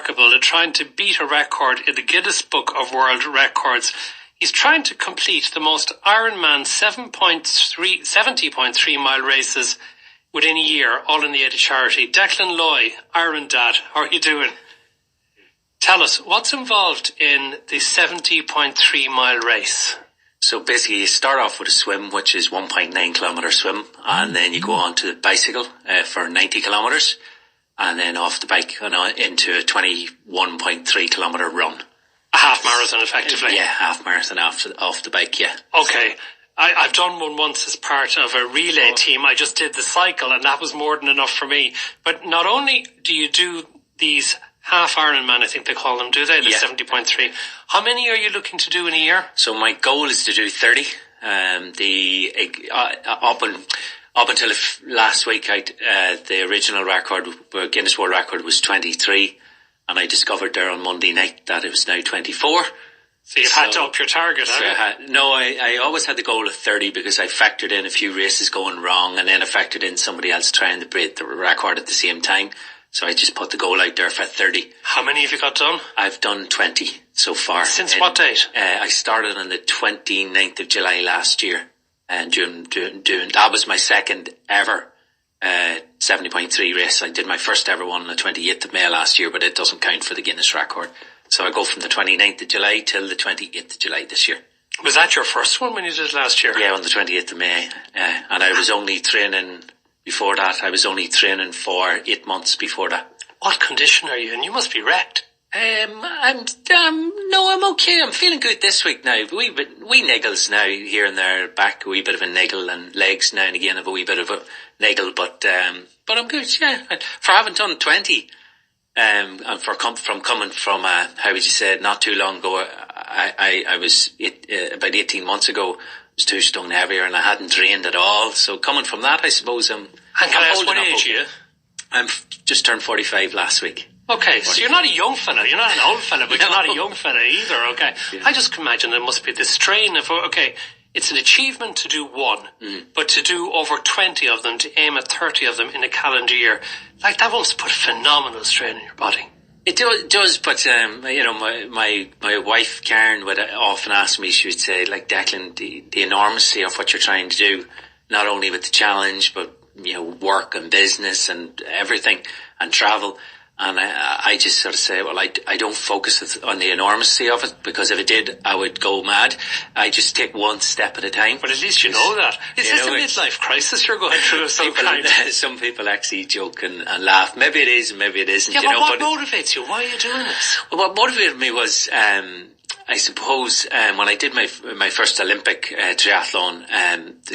remarkable. They're trying to beat a record in the Guinness Book of World Records. He's trying to complete the most Ironman 70.3 mile races within a year, all in the aid of charity. Declan Loy, IronDad, how are you doing? Tell us, what's involved in the 70.3 mile race? So basically you start off with a swim, which is 1.9 kilometre swim, and then you go on to the bicycle for 90 kilometres, and then off the bike into a 21.3 kilometre run. A half marathon, effectively? Yeah, half marathon off the bike, yeah. Okay. I've done one once as part of a relay team. I just did the cycle, and that was more than enough for me. But not only do you do these half Ironman, I think they call them, do they? The 70.3. How many are you looking to do in a year? So my goal is to do 30. Up until last week, the original record, Guinness World Record, was 23, and I discovered there on Monday night that it was now 24. So you've had to up your target, haven't you? I always had the goal of 30 because I factored in a few races going wrong, and then I factored in somebody else trying to break the record at the same time. So I just put the goal out there for 30. How many have you got done? I've done 20 so far. Since what date? I started on the 29th of July last year. And that was my second ever 70.3 race. I did my first ever one on the 28th of May last year, but it doesn't count for the Guinness record. So I go from the 29th of July till the 28th of July this year. Was that your first one when you did it last year? Yeah, on the 28th of May. And I was only training before that. I was only training for 8 months before that. What condition are you in? You must be wrecked. I'm okay. I'm feeling good this week now. Wee niggles now here and there, back a wee bit of a niggle, and legs now and again have a wee bit of a niggle, but I'm good, yeah. For having done 20, and from coming from, how would you say it, not too long ago, I was, about 18 months ago, I was 2 stone heavier and I hadn't trained at all. So coming from that, I suppose And can I ask what age are you? I'm just turned 45 last week. Okay, so you're not a young fella, you're not an old fella, but you're not a young fella either, okay? Yeah. I just can imagine there must be this strain of, okay, it's an achievement to do one, but to do over 20 of them, to aim at 30 of them in a calendar year, like that must put a phenomenal strain on your body. It does, but my wife Karen would often ask me, she would say, like, Declan, the enormity of what you're trying to do, not only with the challenge, but, work and business and everything and travel. And I just sort of say, well, I don't focus on the enormity of it, because if it did, I would go mad. I just take one step at a time. But at least you know that. Is this a midlife crisis you're going through of some kind? Some people actually joke and laugh. Maybe it is and maybe it isn't. Yeah, but what motivates you? Why are you doing this? Well, what motivated me was, I suppose, when I did my first Olympic triathlon,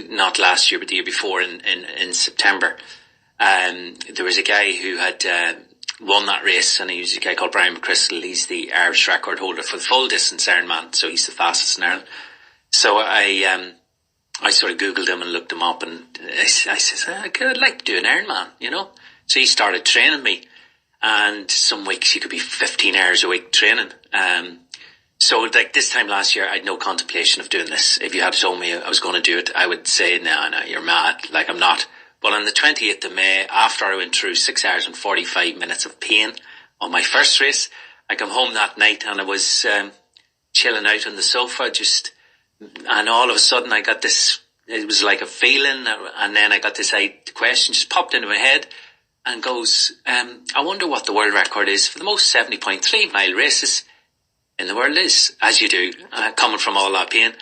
not last year but the year before in September, there was a guy who had won that race, and he was a guy called Brian McChrystal. He's the Irish record holder for the full distance Ironman, so he's the fastest in Ireland. So I sort of Googled him and looked him up, and I said, I'd like to do an Ironman, So he started training me, and some weeks he could be 15 hours a week training. So like this time last year, I had no contemplation of doing this. If you had told me I was going to do it, I would say, no, you're mad. Like, I'm not. But on the 20th of May, after I went through 6 hours and 45 minutes of pain on my first race, I come home that night and I was chilling out on the sofa, and all of a sudden I got this, it was like a feeling, and then I got this question just popped into my head and goes, I wonder what the world record is for the most 70.3 mile races in the world is, as you do, coming from all that pain.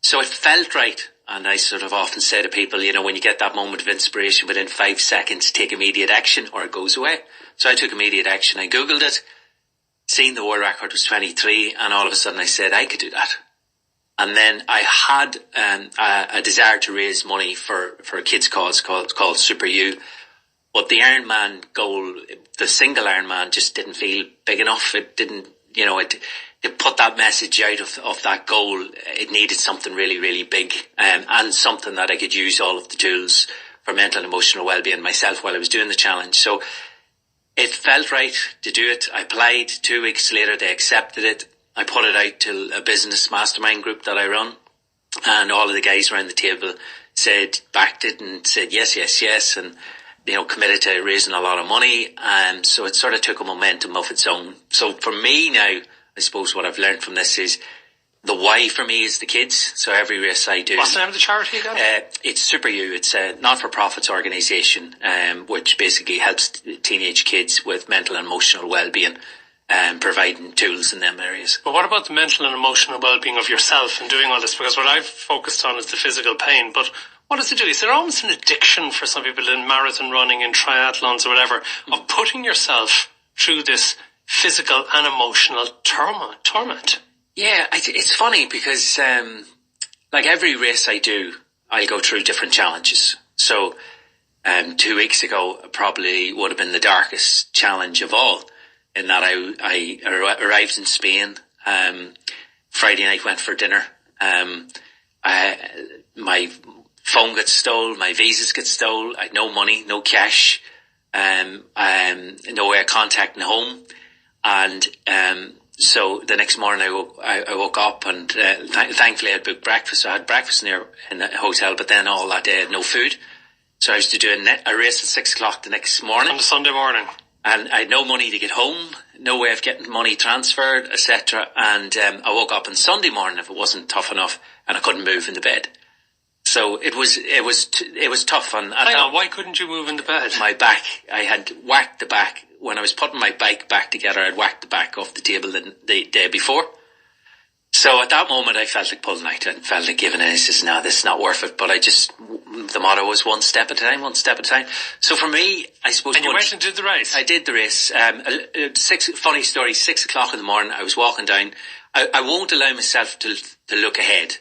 So it felt right. And I sort of often say to people, when you get that moment of inspiration, within 5 seconds, take immediate action or it goes away. So I took immediate action. I Googled it, seen the world record was 23, and all of a sudden I said I could do that. And then I had a desire to raise money for a kids' cause called Super U. But the Ironman goal, the single Ironman, just didn't feel big enough. It didn't, to put that message out of that goal, it needed something really, really big, and something that I could use all of the tools for mental and emotional well-being myself while I was doing the challenge. So it felt right to do it. I applied. 2 weeks later, they accepted it. I put it out to a business mastermind group that I run, and all of the guys around the table backed it and said yes, yes, yes. And committed to raising a lot of money. So it sort of took a momentum of its own. So for me now, I suppose what I've learned from this is the why for me is the kids. So every race I do. What's the name of the charity again? It's Super U. It's a not-for-profits organisation, which basically helps teenage kids with mental and emotional well-being, providing tools in them areas. But what about the mental and emotional well-being of yourself in doing all this? Because what I've focused on is the physical pain, but what does it do? Is there almost an addiction for some people in marathon running, in triathlons or whatever, of putting yourself through this physical and emotional torment? Yeah, it's funny because, like every race I do, I go through different challenges. So, 2 weeks ago probably would have been the darkest challenge of all, in that I arrived in Spain. Friday night went for dinner. My phone gets stolen, my visas get stolen. I had no money, no cash, no way of contacting home, and so the next morning I woke up and thankfully I had booked breakfast. So I had breakfast in the hotel, but then all that day I had no food. So I was to do a race at 6 o'clock the next morning. On the Sunday morning. And I had no money to get home, no way of getting money transferred, etc. And I woke up on Sunday morning if it wasn't tough enough, and I couldn't move in the bed. So it was tough. And hang on, why couldn't you move in the bed? My back, I had whacked the back. When I was putting my bike back together, I'd whacked the back off the table the day before. So at that moment, I felt like pulling out. I felt like giving in. I says, no, this is not worth it. But the motto was one step at a time, one step at a time. So for me, I suppose... And you went and did the race? I did the race. Funny story, 6 o'clock in the morning, I was walking down. I won't allow myself to look ahead.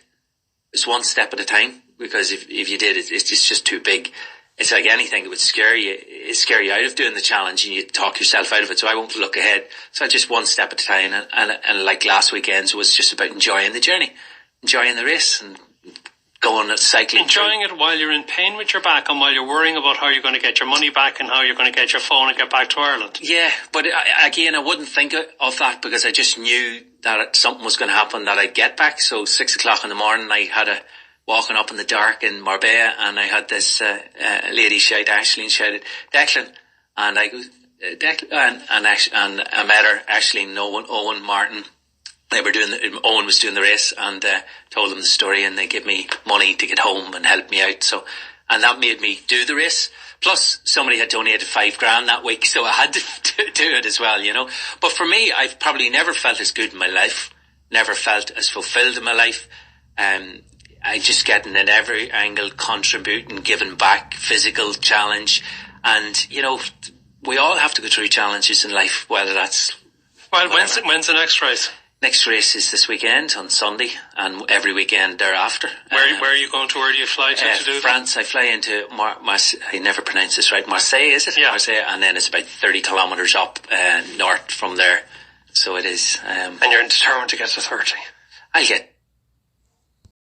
It's one step at a time, because if you did, it's just too big. It's like anything, it would scare you out of doing the challenge, and you talk yourself out of it. So I won't look ahead. So just one step at a time. And like last weekend's was just about enjoying the journey, enjoying the race and going and cycling. Enjoying it while you're in pain with your back and while you're worrying about how you're going to get your money back and how you're going to get your phone and get back to Ireland. Yeah, but again, I wouldn't think of that because I just knew that something was going to happen, that I'd get back. So 6 o'clock in the morning, I had walking up in the dark in Marbella, and I had this lady shout, Aisling shouted, Declan, and I go, Declan, and I met her, Aisling, Owen, Martin. Owen was doing the race, and told them the story, and they gave me money to get home and help me out. So, and that made me do the race. Plus, somebody had donated $5,000 that week, so I had to do it as well, But for me, I've probably never felt as good in my life, never felt as fulfilled in my life. I just getting at every angle, contributing, giving back, physical challenge. And, we all have to go through challenges in life, whether that's... Well, when's the next race? Next race is this weekend on Sunday, and every weekend thereafter. Where are you going to? Where do you fly to do France. That? I fly into I never pronounce this right. Marseille, is it? Yeah. Marseille, and then it's about 30 kilometres up north from there. So it is. And you're determined to get to 30? I'll get